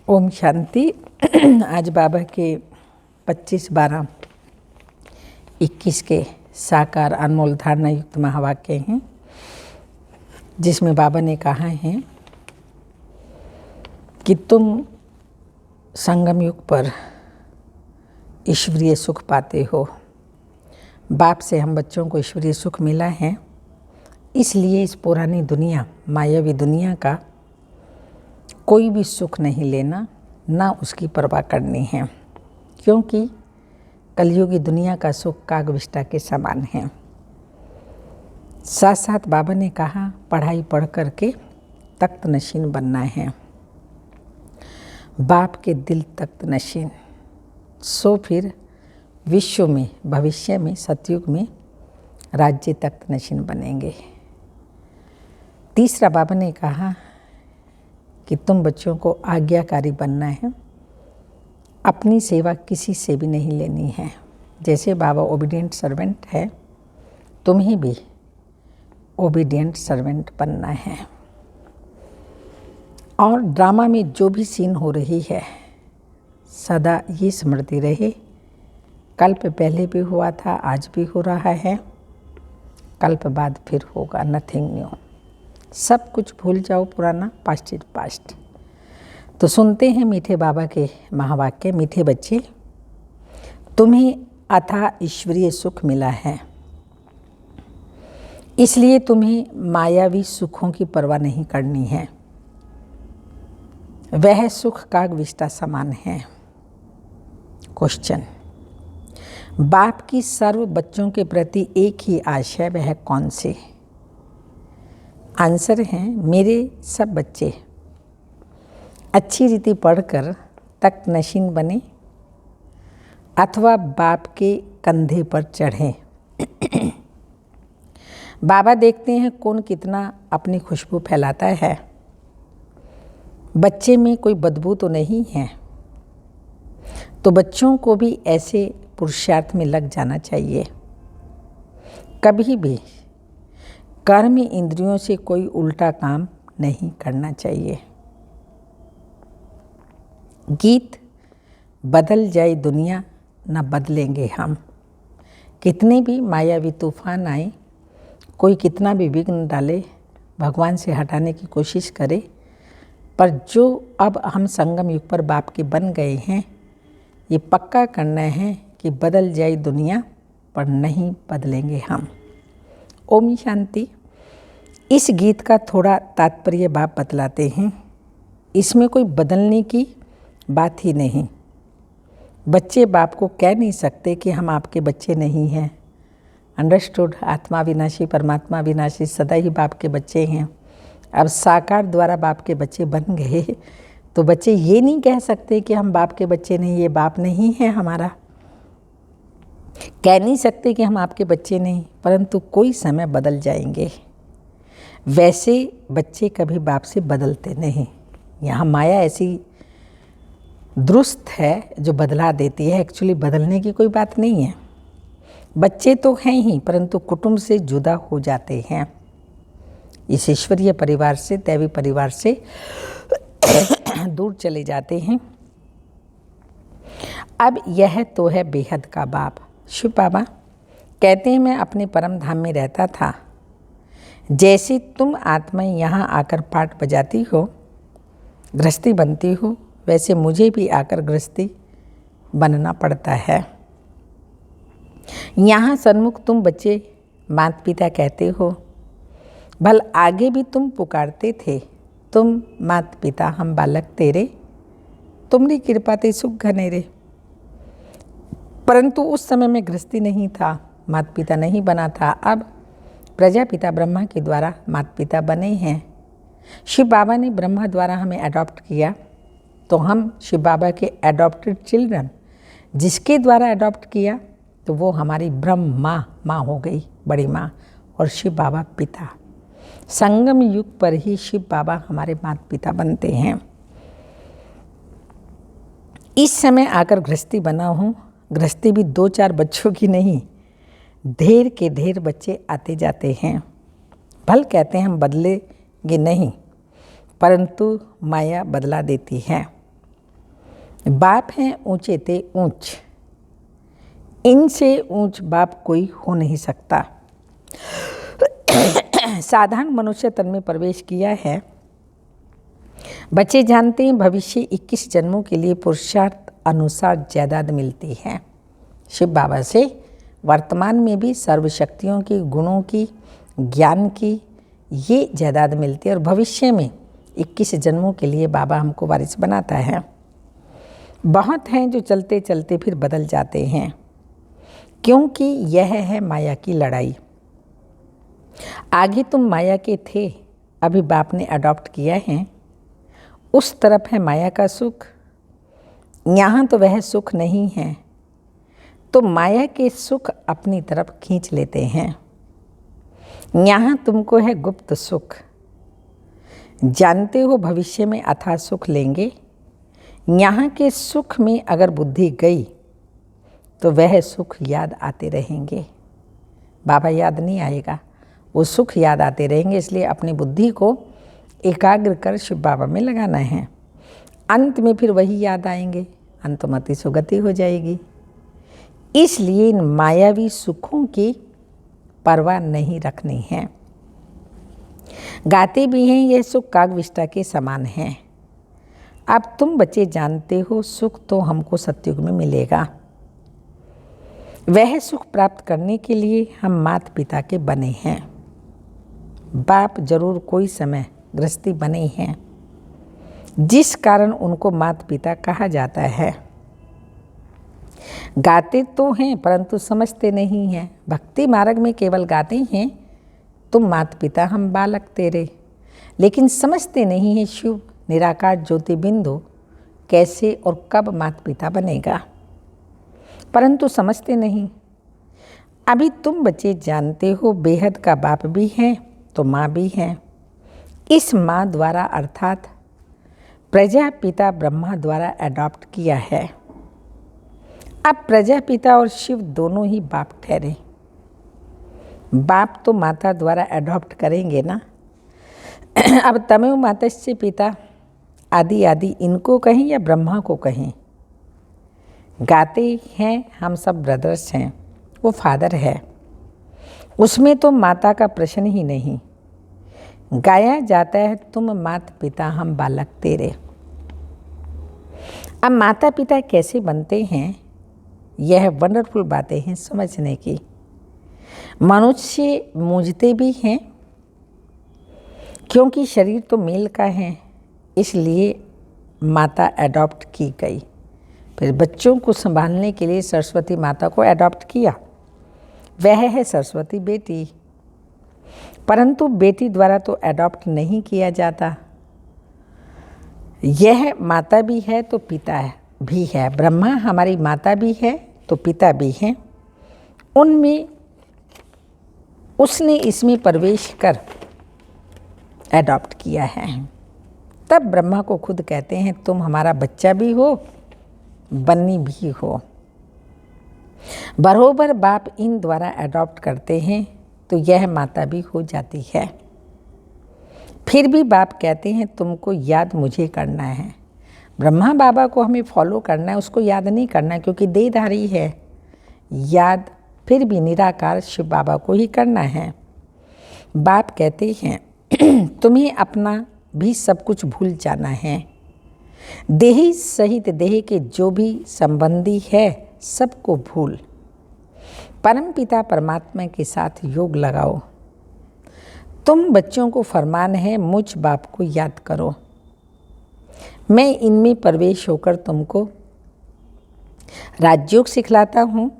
ओम शांति। आज बाबा के 25/12/21 के साकार अनमोल धारणा युक्त महावाक्य हैं, जिसमें बाबा ने कहा है कि तुम संगम युग पर ईश्वरीय सुख पाते हो। बाप से हम बच्चों को ईश्वरीय सुख मिला है, इसलिए इस पुरानी दुनिया, मायावी दुनिया का कोई भी सुख नहीं लेना, ना उसकी परवाह करनी है, क्योंकि कलयुगी दुनिया का सुख कागविष्टा के समान है। साथ साथ बाबा ने कहा पढ़ाई पढ़ करके तख्त नशीन बनना है, बाप के दिल तख्त नशीन। सो फिर विश्व में, भविष्य में, सतयुग में राज्य तख्त नशीन बनेंगे। तीसरा बाबा ने कहा कि तुम बच्चों को आज्ञाकारी बनना है, अपनी सेवा किसी से भी नहीं लेनी है। जैसे बाबा ओबीडिएंट सर्वेंट है, तुम्हें भी ओबीडिएंट सर्वेंट बनना है। और ड्रामा में जो भी सीन हो रही है, सदा ये स्मृति रहे, कल्प पहले भी हुआ था, आज भी हो रहा है, कल्प बाद फिर होगा। Nothing new. सब कुछ भूल जाओ, पुराना, पास्ट इज पास्ट। तो सुनते हैं मीठे बाबा के महावाक्य। मीठे बच्चे, तुम्हें अथाह ईश्वरीय सुख मिला है, इसलिए तुम्हें मायावी सुखों की परवाह नहीं करनी है। वह सुख कागविष्टा समान है। क्वेश्चन, बाप की सर्व बच्चों के प्रति एक ही आशा है, वह कौन सी? आंसर है, मेरे सब बच्चे अच्छी रीति पढ़कर तख्त नशीन बने अथवा बाप के कंधे पर चढ़ें। बाबा देखते हैं कौन कितना अपनी खुशबू फैलाता है। बच्चे में कोई बदबू तो नहीं है, तो बच्चों को भी ऐसे पुरुषार्थ में लग जाना चाहिए। कभी भी कर्म इंद्रियों से कोई उल्टा काम नहीं करना चाहिए। गीत, बदल जाए दुनिया न बदलेंगे हम। कितने भी मायावी तूफान आए, कोई कितना भी विघ्न डाले, भगवान से हटाने की कोशिश करे, पर जो अब हम संगम युग पर बाप के बन गए हैं, ये पक्का करना है कि बदल जाए दुनिया पर नहीं बदलेंगे हम। ओम शांति। इस गीत का थोड़ा तात्पर्य बाप बतलाते हैं। इसमें कोई बदलने की बात ही नहीं। बच्चे बाप को कह नहीं सकते कि हम आपके बच्चे नहीं हैं। अंडरस्टूड। आत्मा विनाशी, परमात्मा विनाशी, सदा ही बाप के बच्चे हैं। अब साकार द्वारा बाप के बच्चे बन गए, तो बच्चे ये नहीं कह सकते कि हम बाप के बच्चे नहीं, ये बाप नहीं है हमारा। कह नहीं सकते कि हम आपके बच्चे नहीं, परंतु कोई समय बदल जाएंगे। वैसे बच्चे कभी बाप से बदलते नहीं। यहाँ माया ऐसी दुरुस्त है जो बदला देती है। एक्चुअली बदलने की कोई बात नहीं है। बच्चे तो हैं ही, परंतु कुटुंब से जुदा हो जाते हैं। इस ईश्वरीय परिवार से, दैवी परिवार से दूर चले जाते हैं। अब यह तो है बेहद का बाप। शिव बाबा कहते हैं, मैं अपने परम धाम में रहता था। जैसे तुम आत्माएं यहाँ आकर पाठ बजाती हो, गृहस्थी बनती हो, वैसे मुझे भी आकर गृहस्थी बनना पड़ता है। यहाँ सन्मुख तुम बच्चे माता पिता कहते हो, भल आगे भी तुम पुकारते थे, तुम माता पिता हम बालक तेरे, तुमरी कृपा ते सुख घनेरे। परंतु उस समय में गृहस्थी नहीं था, माता पिता नहीं बना था। अब प्रजापिता ब्रह्मा के द्वारा माता पिता बने हैं। शिव बाबा ने ब्रह्मा द्वारा हमें अडॉप्ट किया, तो हम शिव बाबा के अडॉप्टेड चिल्ड्रन। जिसके द्वारा अडॉप्ट किया, तो वो हमारी ब्रह्मा माँ हो गई, बड़ी माँ, और शिव बाबा पिता। संगम युग पर ही शिव बाबा हमारे माता पिता बनते हैं। इस समय आकर गृहस्थी बना हूँ। गृहस्थी भी 2-4 बच्चों की नहीं, ढेर के ढेर बच्चे आते जाते हैं। भल कहते हैं हम बदलेंगे नहीं, परंतु माया बदला देती है। बाप हैं ऊंचे ते ऊंच, इनसे ऊंच बाप कोई हो नहीं सकता। साधारण मनुष्य तन में प्रवेश किया है। बच्चे जानते हैं भविष्य 21 जन्मों के लिए पुरुषार्थ अनुसार जायदाद मिलती है। शिव बाबा से वर्तमान में भी सर्वशक्तियों की, गुणों की, ज्ञान की ये जायदाद मिलती है और भविष्य में 21 जन्मों के लिए बाबा हमको वारिस बनाता है। बहुत हैं जो चलते चलते फिर बदल जाते हैं, क्योंकि यह है माया की लड़ाई। आगे तुम माया के थे, अभी बाप ने अडॉप्ट किया है। उस तरफ है माया का सुख, यहाँ तो वह सुख नहीं है, तो माया के सुख अपनी तरफ खींच लेते हैं। यहाँ तुमको है गुप्त सुख, जानते हो भविष्य में अथाह सुख लेंगे। यहाँ के सुख में अगर बुद्धि गई तो वह सुख याद आते रहेंगे। बाबा याद नहीं आएगा, वो सुख याद आते रहेंगे। इसलिए अपनी बुद्धि को एकाग्र कर शिव बाबा में लगाना है। अंत में फिर वही याद आएंगे, अंतमति सुगति हो जाएगी। इसलिए इन मायावी सुखों की परवाह नहीं रखनी है। गाते भी हैं यह सुख कागविष्टा के समान है। अब तुम बच्चे जानते हो सुख तो हमको सतयुग में मिलेगा। वह सुख प्राप्त करने के लिए हम माता पिता के बने हैं। बाप जरूर कोई समय गृहस्थी बने हैं, जिस कारण उनको माता पिता कहा जाता है। गाते तो हैं परंतु समझते नहीं हैं। भक्ति मार्ग में केवल गाते हैं तुम माता पिता हम बालक तेरे, लेकिन समझते नहीं हैं शिव निराकार ज्योति बिंदु कैसे और कब माता पिता बनेगा, परंतु समझते नहीं। अभी तुम बच्चे जानते हो बेहद का बाप भी है तो माँ भी है। इस माँ द्वारा अर्थात प्रजापिता ब्रह्मा द्वारा अडॉप्ट किया है। अब प्रजापिता और शिव दोनों ही बाप ठहरे। बाप तो माता द्वारा अडॉप्ट करेंगे ना। अब तमेव मातस्य पिता आदि आदि इनको कहें या ब्रह्मा को कहें, गाते हैं हम सब ब्रदर्स हैं, वो फादर है, उसमें तो माता का प्रश्न ही नहीं। गाया जाता है तुम माता पिता हम बालक तेरे। अब माता पिता कैसे बनते हैं, यह वंडरफुल बातें हैं समझने की। मनुष्य मूझते भी हैं, क्योंकि शरीर तो मेल का है, इसलिए माता अडॉप्ट की गई। फिर बच्चों को संभालने के लिए सरस्वती माता को अडॉप्ट किया, वह है सरस्वती बेटी। परंतु बेटी द्वारा तो अडॉप्ट नहीं किया जाता। यह माता भी है तो पिता भी है। ब्रह्मा हमारी माता भी है तो पिता भी है। उनमें उसने इसमें प्रवेश कर अडॉप्ट किया है। तब ब्रह्मा को खुद कहते हैं तुम हमारा बच्चा भी हो, बन्नी भी हो। बरोबर बाप इन द्वारा अडॉप्ट करते हैं तो यह माता भी हो जाती है। फिर भी बाप कहते हैं तुमको याद मुझे करना है। ब्रह्मा बाबा को हमें फॉलो करना है, उसको याद नहीं करना क्योंकि देहधारी है। याद फिर भी निराकार शिव बाबा को ही करना है। बाप कहते हैं तुम्हें अपना भी सब कुछ भूल जाना है। देही सहित देह के जो भी संबंधी है सबको भूल परमपिता परमात्मा के साथ योग लगाओ। तुम बच्चों को फरमान है मुझ बाप को याद करो। मैं इनमें प्रवेश होकर तुमको राजयोग सिखलाता हूँ।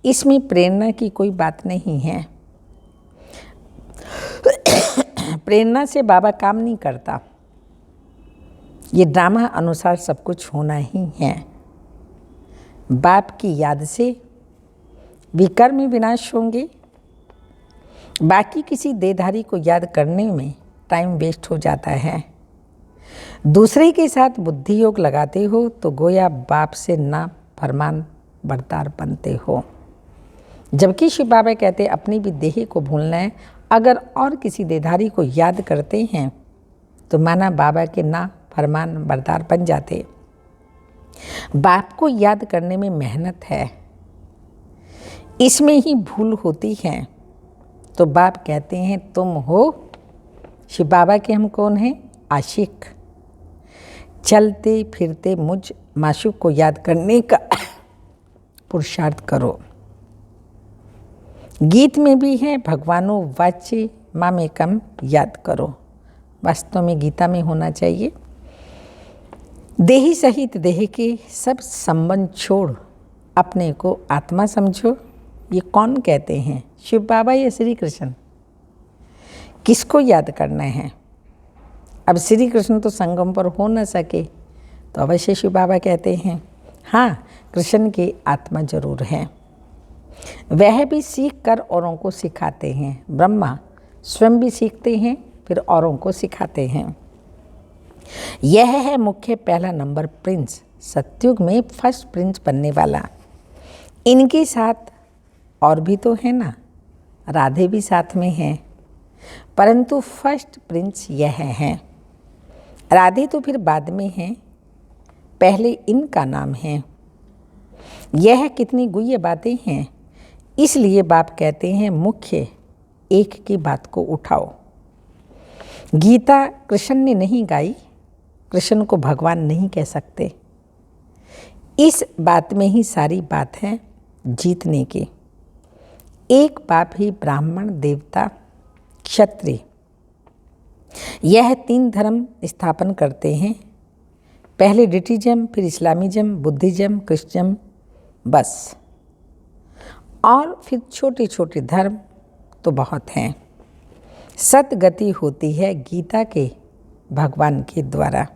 इसमें प्रेरणा की कोई बात नहीं है। प्रेरणा से बाबा काम नहीं करता। ये ड्रामा अनुसार सब कुछ होना ही है। बाप की याद से विकर्म विनाश होंगे। बाकी किसी देहधारी को याद करने में टाइम वेस्ट हो जाता है। दूसरे के साथ बुद्धि योग लगाते हो तो गोया बाप से ना फरमान बरतार बनते हो। जबकि शिव बाबा कहते अपनी भी देह को भूलना है। अगर और किसी देहधारी को याद करते हैं तो माना बाबा के ना फरमान बरदार बन जाते। बाप को याद करने में मेहनत है, इसमें ही भूल होती है। तो बाप कहते हैं तुम हो शिव बाबा के हम कौन हैं? आशिक। चलते फिरते मुझ माशूक को याद करने का पुरुषार्थ करो। गीत में भी है भगवानो वाच्य मामेकम याद करो। वास्तव में गीता में होना चाहिए देही सहित देह के सब संबंध छोड़ अपने को आत्मा समझो। ये कौन कहते हैं? शिव बाबा या श्री कृष्ण? किसको याद करना है? अब श्री कृष्ण तो संगम पर हो न सके तो अवश्य शिव बाबा कहते हैं। हाँ, कृष्ण की आत्मा जरूर है, वह भी सीख कर औरों को सिखाते हैं। ब्रह्मा स्वयं भी सीखते हैं फिर औरों को सिखाते हैं। यह है मुख्य पहला नंबर प्रिंस, सतयुग में फर्स्ट प्रिंस बनने वाला। इनके साथ और भी तो है ना, राधे भी साथ में हैं, परंतु फर्स्ट प्रिंस यह है। राधे तो फिर बाद में हैं, पहले इनका नाम है। यह कितनी गुह्य बातें हैं, इसलिए बाप कहते हैं मुख्य एक की बात को उठाओ। गीता कृष्ण ने नहीं गाई, कृष्ण को भगवान नहीं कह सकते। इस बात में ही सारी बात है जीतने की। एक बाप ही ब्राह्मण, देवता, क्षत्रिय, यह 3 धर्म स्थापन करते हैं। पहले डिटिज्म, फिर इस्लामिज्म, बुद्धिज्म, क्रिश्चियन, बस। और फिर छोटे छोटे धर्म तो बहुत हैं। सदगति होती है गीता के भगवान के द्वारा।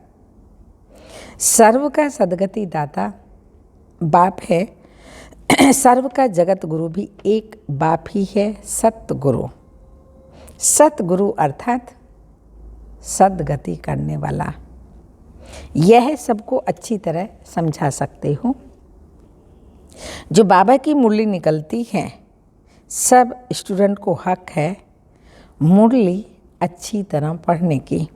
सर्व का सदगति दाता बाप है। सर्व का जगत गुरु भी एक बाप ही है, सतगुरु। सतगुरु अर्थात सदगति करने वाला। यह सबको अच्छी तरह समझा सकते हो। जो बाबा की मुरली निकलती है, सब स्टूडेंट को हक है मुरली अच्छी तरह पढ़ने की।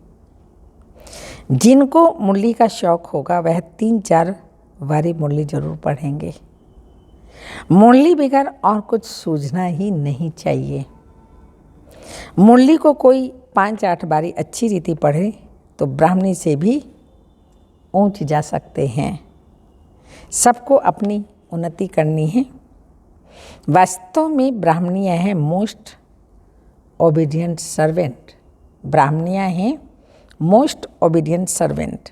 जिनको मुरली का शौक होगा वह 3-4 बारी मुरली जरूर पढ़ेंगे। मुरली बगैर और कुछ सूझना ही नहीं चाहिए। मुरली को कोई 5-8 बारी अच्छी रीति पढ़े तो ब्राह्मणी से भी ऊंच जा सकते हैं। सबको अपनी उन्नति करनी है। वास्तव में ब्राह्मणियाँ हैं मोस्ट ओबीडियंट सर्वेंट। ब्राह्मणियाँ हैं मोस्ट ओबीडियंट सर्वेंट।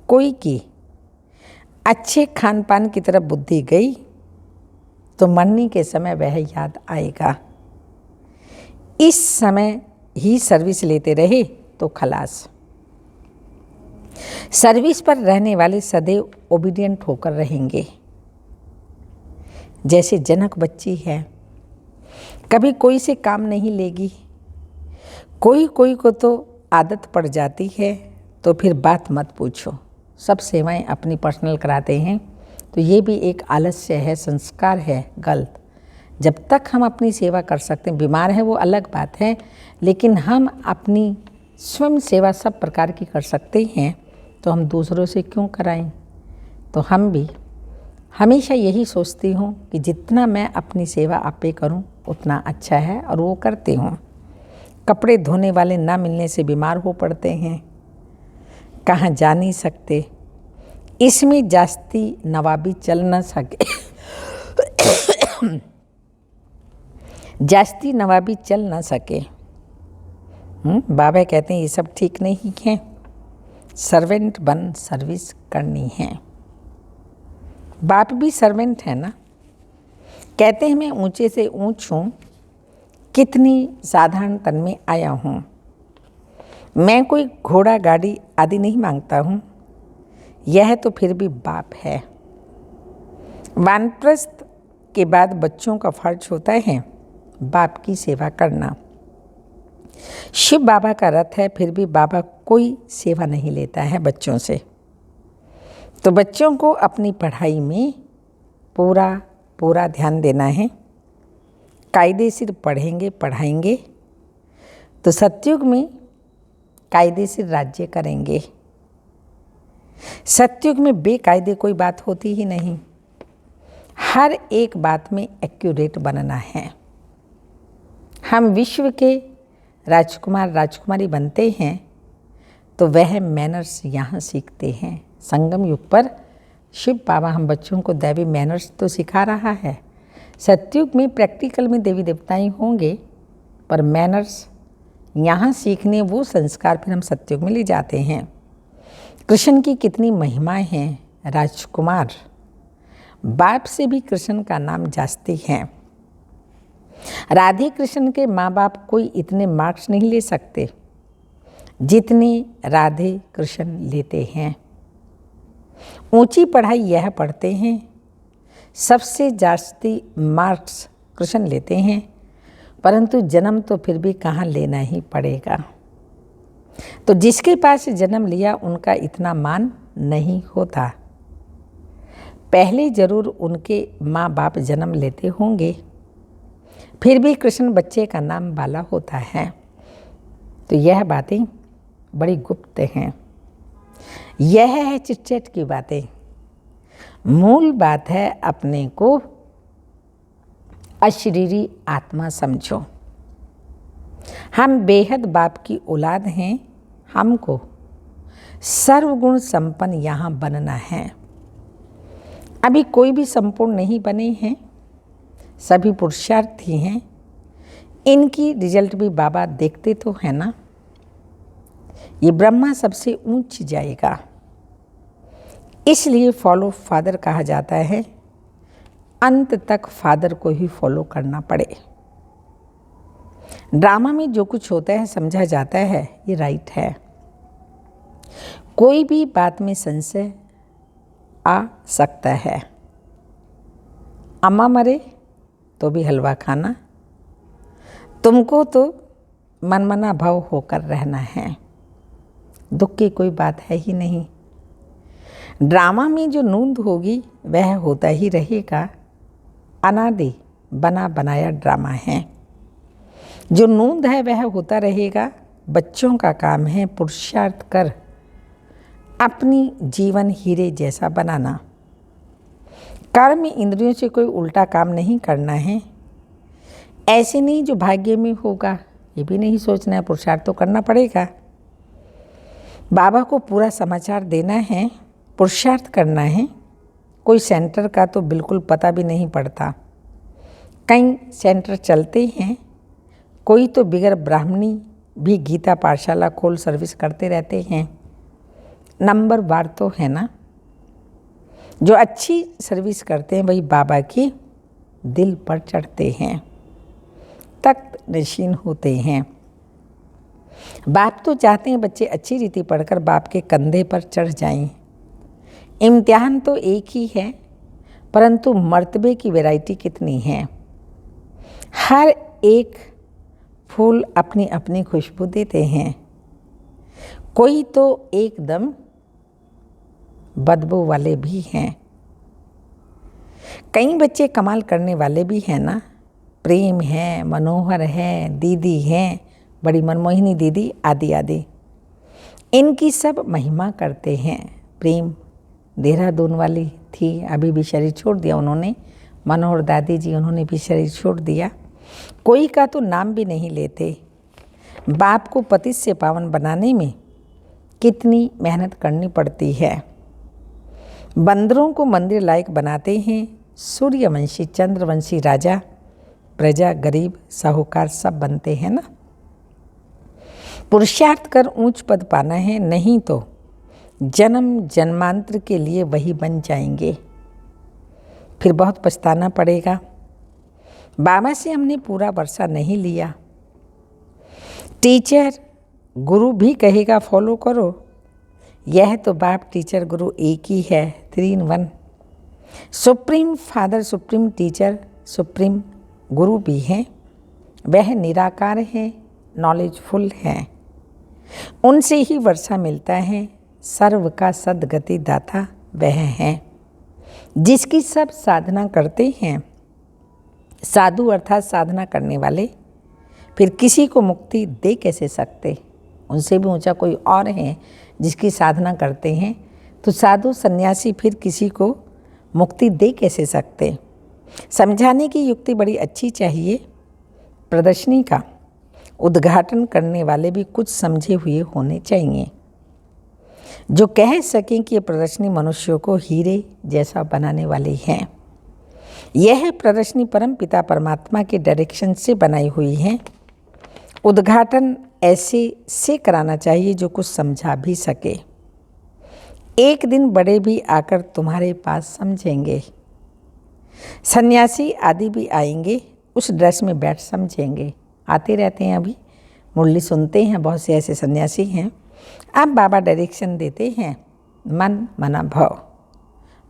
कोई की अच्छे खान पान की तरफ बुद्धि गई तो मरने के समय वह याद आएगा। इस समय ही सर्विस लेते रहे तो खलास। सर्विस पर रहने वाले सदैव ओबीडियंट होकर रहेंगे। जैसे जनक बच्ची है, कभी कोई से काम नहीं लेगी। कोई को तो आदत पड़ जाती है तो फिर बात मत पूछो। सब सेवाएं अपनी पर्सनल कराते हैं तो ये भी एक आलस्य है, संस्कार है गलत। जब तक हम अपनी सेवा कर सकते हैं, बीमार है वो अलग बात है, लेकिन हम अपनी स्वयं सेवा सब प्रकार की कर सकते हैं तो हम दूसरों से क्यों कराएं। तो हम भी हमेशा यही सोचती हूँ कि जितना मैं अपनी सेवा आपे करूँ उतना अच्छा है, और वो करती हूँ। कपड़े धोने वाले ना मिलने से बीमार हो पड़ते हैं, कहाँ जा नहीं सकते। इसमें जास्ती नवाबी चल न सके जास्ती नवाबी चल न सके। बाबा कहते हैं ये सब ठीक नहीं है, सर्वेंट बन सर्विस करनी है। बाप भी सर्वेंट है ना। कहते हैं मैं ऊंचे से ऊंच हूँ, कितनी साधारण तन में आया हूँ। मैं कोई घोड़ा गाड़ी आदि नहीं मांगता हूँ, यह तो फिर भी बाप है। वानप्रस्थ के बाद बच्चों का फर्ज होता है बाप की सेवा करना। शिव बाबा का रथ है, फिर भी बाबा कोई सेवा नहीं लेता है बच्चों से। तो बच्चों को अपनी पढ़ाई में पूरा ध्यान देना है। कायदे से पढ़ेंगे पढ़ाएंगे तो सतयुग में कायदे से राज्य करेंगे। सतयुग में बेकायदे कोई बात होती ही नहीं, हर एक बात में एक्यूरेट बनना है। हम विश्व के राजकुमार राजकुमारी बनते हैं तो वह मैनर्स यहाँ सीखते हैं। संगम युग पर शिव बाबा हम बच्चों को दैवी मैनर्स तो सिखा रहा है। सतयुग में प्रैक्टिकल में देवी देवताएं होंगे, पर मैनर्स यहाँ सीखने वो संस्कार फिर हम सतयुग में ले जाते हैं। कृष्ण की कितनी महिमाएं हैं। राजकुमार बाप से भी कृष्ण का नाम जास्ती हैं। राधे कृष्ण के माँ बाप कोई इतने मार्क्स नहीं ले सकते जितने राधे कृष्ण लेते हैं। ऊंची पढ़ाई यह पढ़ते हैं, सबसे जास्ती मार्क्स कृष्ण लेते हैं, परंतु जन्म तो फिर भी कहाँ लेना ही पड़ेगा। तो जिसके पास जन्म लिया उनका इतना मान नहीं होता। पहले जरूर उनके माँ बाप जन्म लेते होंगे, फिर भी कृष्ण बच्चे का नाम बाला होता है। तो यह बातें बड़ी गुप्त हैं। यह है चिट-चैट की बातें। मूल बात है अपने को अशरीरी आत्मा समझो। हम बेहद बाप की औलाद हैं। हमको सर्वगुण संपन्न यहाँ बनना है। अभी कोई भी संपूर्ण नहीं बने हैं, सभी पुरुषार्थी हैं। इनकी रिजल्ट भी बाबा देखते तो है ना। ये ब्रह्मा सबसे ऊंच जाएगा, इसलिए फॉलो फादर कहा जाता है। अंत तक फादर को ही फॉलो करना पड़े। ड्रामा में जो कुछ होता है समझा जाता है ये राइट है। कोई भी बात में संशय आ सकता है। अम्मा मरे तो भी हलवा खाना, तुमको तो मनमना भाव होकर रहना है। दुख की कोई बात है ही नहीं। ड्रामा में जो नूंद होगी वह होता ही रहेगा। अनादि बना बनाया ड्रामा है। जो नूंद है वह होता रहेगा। बच्चों का काम है पुरुषार्थ कर अपनी जीवन हीरे जैसा बनाना। कर्म इंद्रियों से कोई उल्टा काम नहीं करना है। ऐसे नहीं जो भाग्य में होगा ये भी नहीं सोचना है, पुरुषार्थ तो करना पड़ेगा। बाबा को पूरा समाचार देना है, पुरुषार्थ करना है। कोई सेंटर का तो बिल्कुल पता भी नहीं पड़ता। कई सेंटर चलते हैं, कोई तो बिगर ब्राह्मणी भी गीता पाठशाला खोल सर्विस करते रहते हैं। नंबर वार तो है ना। जो अच्छी सर्विस करते हैं वही बाबा की दिल पर चढ़ते हैं, तख्त नशीन होते हैं। बाप तो चाहते हैं बच्चे अच्छी रीति पढ़कर बाप के कंधे पर चढ़ जाएं। इम्तिहान तो एक ही है, परंतु मर्तबे की वैरायटी कितनी है। हर एक फूल अपनी अपनी खुशबू देते हैं। कोई तो एकदम बदबू वाले भी हैं। कई बच्चे कमाल करने वाले भी हैं ना। प्रेम है, मनोहर है, दीदी हैं, बड़ी मनमोहिनी दीदी आदि आदि। इनकी सब महिमा करते हैं। प्रेम देहरादून वाली थी, अभी भी शरीर छोड़ दिया उन्होंने। मनोहर दादी जी उन्होंने भी शरीर छोड़ दिया। कोई का तो नाम भी नहीं लेते। बाप को पति से पावन बनाने में कितनी मेहनत करनी पड़ती है। बंदरों को मंदिर लायक बनाते हैं। सूर्यवंशी चंद्रवंशी राजा, प्रजा, गरीब, साहूकार सब बनते हैं ना। पुरुषार्थ कर ऊंच पद पाना है, नहीं तो जन्म जन्मांतर के लिए वही बन जाएंगे। फिर बहुत पछताना पड़ेगा। बाबा से हमने पूरा वर्षा नहीं लिया। टीचर गुरु भी कहेगा फॉलो करो। यह तो बाप टीचर गुरु एक ही है, 3 in 1। Supreme father, supreme teacher, supreme गुरु भी हैं। वह निराकार है, नॉलेजफुल है। उनसे ही वर्षा मिलता है। सर्व का सद्गति दाता वह है जिसकी सब साधना करते हैं। साधु अर्थात साधना करने वाले फिर किसी को मुक्ति दे कैसे सकते। उनसे भी ऊंचा कोई और है जिसकी साधना करते हैं तो साधु सन्यासी फिर किसी को मुक्ति दे कैसे सकते? समझाने की युक्ति बड़ी अच्छी चाहिए। प्रदर्शनी का उद्घाटन करने वाले भी कुछ समझे हुए होने चाहिए, जो कह सकें कि ये प्रदर्शनी मनुष्यों को हीरे जैसा बनाने वाली है। यह प्रदर्शनी परम पिता परमात्मा के डायरेक्शन से बनाई हुई है। उद्घाटन ऐसे से कराना चाहिए जो कुछ समझा भी सके। एक दिन बड़े भी आकर तुम्हारे पास समझेंगे, सन्यासी आदि भी आएंगे, उस ड्रेस में बैठ समझेंगे। आते रहते हैं, अभी मुरली सुनते हैं, बहुत से ऐसे सन्यासी हैं। अब बाबा डायरेक्शन देते हैं, मन मना भव,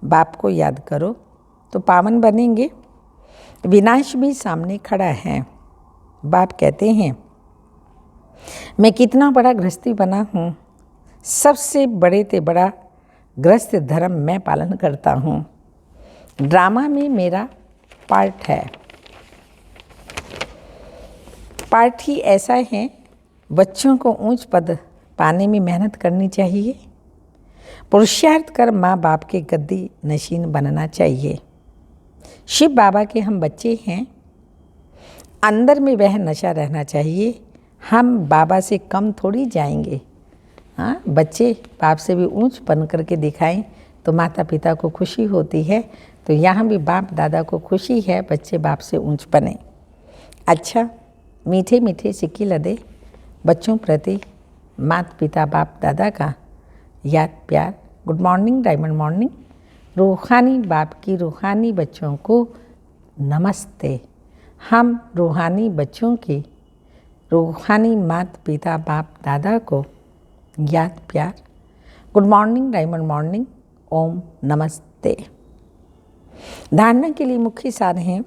बाप को याद करो तो पावन बनेंगे। विनाश भी सामने खड़ा है। बाप कहते हैं, मैं कितना बड़ा गृहस्थी बना हूँ, सबसे बड़े से बड़ा गृहस्थ धर्म मैं पालन करता हूँ। ड्रामा में मेरा पार्ट है। पार्ट ही ऐसा है, बच्चों को ऊंच पद पाने में मेहनत करनी चाहिए। पुरुषार्थ कर माँ बाप के गद्दी नशीन बनना चाहिए। शिव बाबा के हम बच्चे हैं, अंदर में वह नशा रहना चाहिए। हम बाबा से कम थोड़ी जाएंगे। हाँ, बच्चे बाप से भी ऊंच बन करके दिखाएं तो माता पिता को खुशी होती है। तो यहाँ भी बाप दादा को खुशी है, बच्चे बाप से ऊंच बने। अच्छा, मीठे मीठे सिक्के लदे बच्चों प्रति माता पिता बाप दादा का याद प्यार। Good morning, diamond morning. रूहानी बाप की रूहानी बच्चों को नमस्ते। हम रूहानी बच्चों की रूहानी माता पिता बाप दादा को याद प्यार। Good morning, diamond morning. ओम नमस्ते। धारणा के लिए मुख्य सार हैं,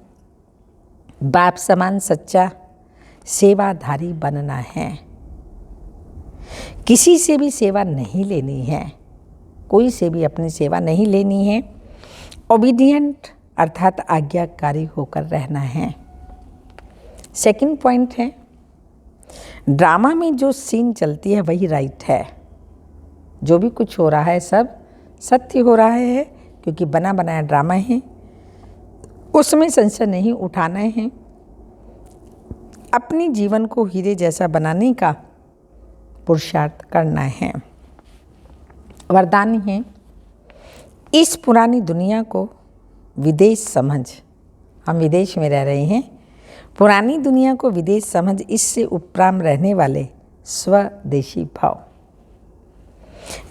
बाप समान सच्चा सेवाधारी बनना है। किसी से भी सेवा नहीं लेनी है, कोई से भी अपनी सेवा नहीं लेनी है। ओबीडियंट अर्थात आज्ञाकारी होकर रहना है। सेकंड पॉइंट है, ड्रामा में जो सीन चलती है वही राइट है। जो भी कुछ हो रहा है सब सत्य हो रहा है, क्योंकि बना बनाया ड्रामा है, उसमें संशय नहीं उठाना है। अपने जीवन को हीरे जैसा बनाने का पुरुषार्थ करना है। वरदान है, इस पुरानी दुनिया को विदेश समझ। हम विदेश में रह रहे हैं, पुरानी दुनिया को विदेश समझ, इससे उपराम रहने वाले स्वदेशी भाव।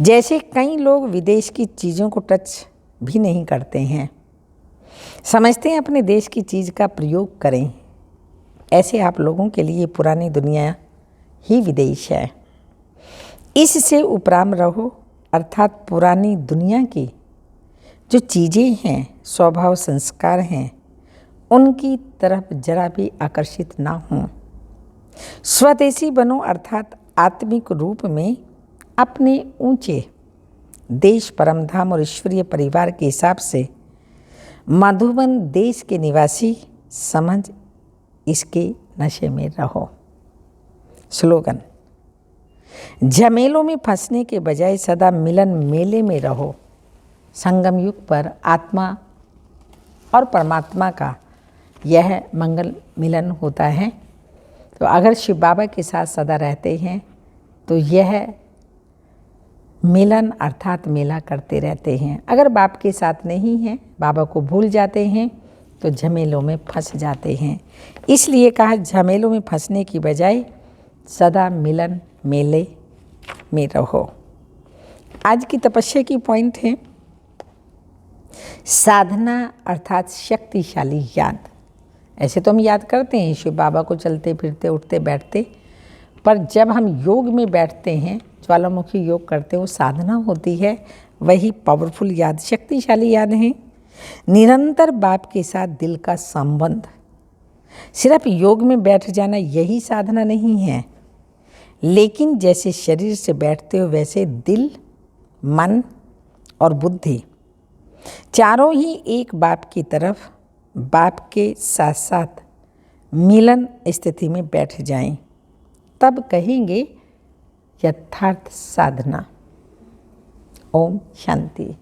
जैसे कई लोग विदेश की चीज़ों को टच भी नहीं करते हैं, समझते हैं अपने देश की चीज़ का प्रयोग करें, ऐसे आप लोगों के लिए पुरानी दुनिया ही विदेश है। इससे उपराम रहो, अर्थात पुरानी दुनिया की जो चीज़ें हैं, स्वभाव संस्कार हैं, उनकी तरफ जरा भी आकर्षित ना हों। स्वदेशी बनो, अर्थात आत्मिक रूप में अपने ऊंचे देश, परमधाम और ईश्वरीय परिवार के हिसाब से मधुबन देश के निवासी समझ इसके नशे में रहो। स्लोगन, झमेलों में फंसने के बजाय सदा मिलन मेले में रहो। संगम युग पर आत्मा और परमात्मा का यह मंगल मिलन होता है। तो अगर शिव बाबा के साथ सदा रहते हैं तो यह मिलन अर्थात मेला करते रहते हैं। अगर बाप के साथ नहीं हैं, बाबा को भूल जाते हैं, तो झमेलों में फंस जाते हैं। इसलिए कहा, झमेलों में फंसने की बजाय सदा मिलन मेले में रहो। आज की तपस्या की पॉइंट है, साधना अर्थात शक्तिशाली याद। ऐसे तो हम याद करते हैं शिव बाबा को चलते फिरते उठते बैठते, पर जब हम योग में बैठते हैं, ज्वालामुखी योग करते हैं, वो साधना होती है, वही पावरफुल याद, शक्तिशाली याद है। निरंतर बाप के साथ दिल का संबंध। सिर्फ योग में बैठ जाना यही साधना नहीं है, लेकिन जैसे शरीर से बैठते हो वैसे दिल, मन और बुद्धि चारों ही एक बाप की तरफ, बाप के साथ साथ मिलन स्थिति में बैठ जाएं, तब कहेंगे यथार्थ साधना। ओम शांति।